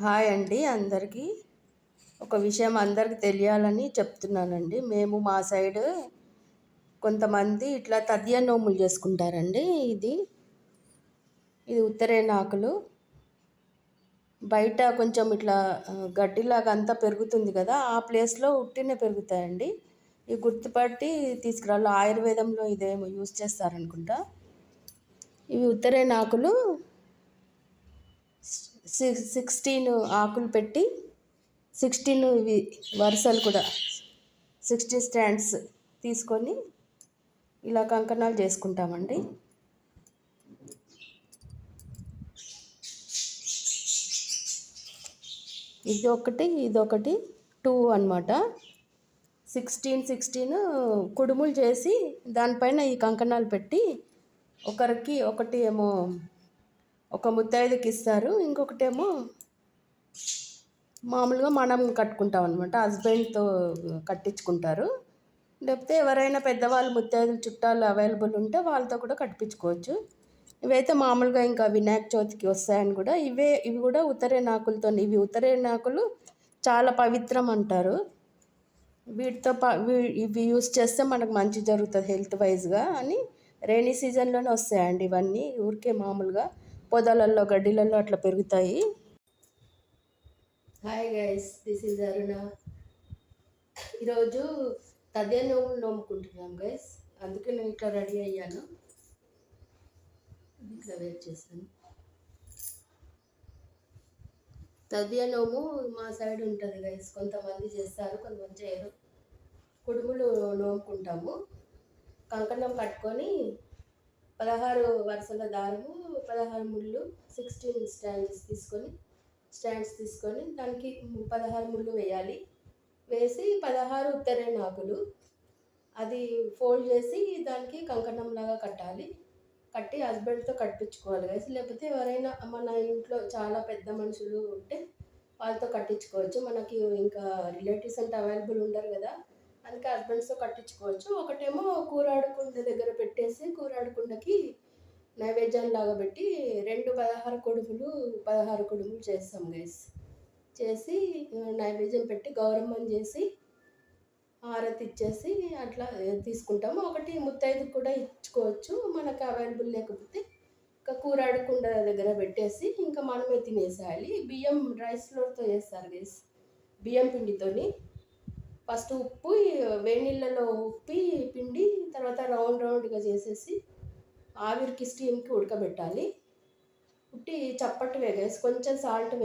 Hi అండి అందరికీ. ఒక విషయం అందరికి తెలియాలని చెప్తున్నానండి. మేము మా సైడ్ కొంతమంది ఇట్లా తదియ నోములు చేసుకుంటారండి. ఇది ఇది ఉత్తరేనాకులు బయట కొంచెం ఇట్లా గడ్డిలాగా అంతా పెరుగుతుంది కదా, ఆ ప్లేస్లో ఉట్టినే పెరుగుతాయండి. ఇవి గుర్తుపట్టి తీసుకురావాలి. ఆయుర్వేదంలో ఇదేమో యూజ్ చేస్తారనుకుంటా. ఇవి ఉత్తరేనాకులు 16 ఆకులు పెట్టి 16 ఇవి వరుసలు కూడా 16 స్టాండ్స్ తీసుకొని ఇలా కంకణాలు చేసుకుంటామండి. ఇదొకటి 2 అన్నమాట. 16 కుడుములు చేసి దానిపైన ఈ కంకణాలు పెట్టి ఒకటి ఏమో ఒక ముత్తైదుకి ఇస్తారు, ఇంకొకటేమో మామూలుగా మనం కట్టుకుంటాం అనమాట. హస్బెండ్తో కట్టించుకుంటారు, లేకపోతే ఎవరైనా పెద్దవాళ్ళు ముత్తైదులు చుట్టాలు అవైలబుల్ ఉంటే వాళ్ళతో కూడా కట్టించుకోవచ్చు. ఇవైతే మామూలుగా ఇంకా వినాయక చవితికి వస్తాయని కూడా ఇవి కూడా ఉత్తరేనాకులతో. ఇవి ఉత్తరేనాకులు చాలా పవిత్రం అంటారు. ఇవి యూస్ చేస్తే మనకు మంచి జరుగుతుంది హెల్త్ వైజ్గా అని. రైనీ సీజన్లోనే వస్తాయండి ఇవన్నీ. ఊరికే మామూలుగా పొదలల్లో గడ్డిలలో అట్లా పెరుగుతాయి. హాయ్ గైస్, దిస్ ఈజ్ అరుణ. ఈరోజు తదియ నోములు నోముకుంటున్నాం గైస్. అందుకే నేను ఇట్లా రెడీ అయ్యాను, ఇట్లా వెయిట్ చేస్తాను. తదియ నోము మా సైడ్ ఉంటుంది గైస్. కొంతమంది చేస్తారు, కొంతమంది చేయరు. కుడుములు నోముకుంటాము. కంకణం కట్టుకొని 16 వరుసల దారము, 16 ముళ్ళు, 16 స్టాండ్స్ తీసుకొని దానికి 16 ముళ్ళు వేయాలి. వేసి 16 ఉత్తరేనాకులు అది ఫోల్డ్ చేసి దానికి కంకణం లాగా కట్టాలి. కట్టి హస్బెండ్తో కట్టించుకోవాలి గైస్. లేకపోతే ఎవరైనా మన ఇంట్లో చాలా పెద్ద మనుషులు ఉంటే వాళ్ళతో కట్టించుకోవచ్చు. మనకి ఇంకా రిలేటివ్స్ అంటే అవైలబుల్ ఉండరు కదా, అందుకే హస్బెండ్స్తో కట్టించుకోవచ్చు. ఒకటేమో కూరాడుకుండ దగ్గర పెట్టేసి కూరాడుకుండకి నైవేద్యం లాగా పెట్టి 16 కుడుములు చేస్తాం గైస్. చేసి నైవేద్యం పెట్టి గౌరమ్మని చేసి హారతి ఇచ్చేసి అట్లా తీసుకుంటాము. ఒకటి ముత్తైదుకు కూడా ఇచ్చుకోవచ్చు మనకు అవైలబుల్ లేకపోతే. ఇంకా కూరాడుకుండ దగ్గర పెట్టేసి ఇంకా మనమే తినేసేయాలి. బియ్యం రైస్ ఫ్లోర్తో చేస్తారు గైస్, బియ్యం పిండితోని. ఫస్ట్ ఉప్పు వేడి నీళ్ళలో ఉప్పి పిండి తర్వాత రౌండ్గా చేసేసి ఆవిరికి స్టీమ్కి ఉడకబెట్టాలి. ఉట్టి చప్పటి వేగేసి కొంచెం సాల్ట్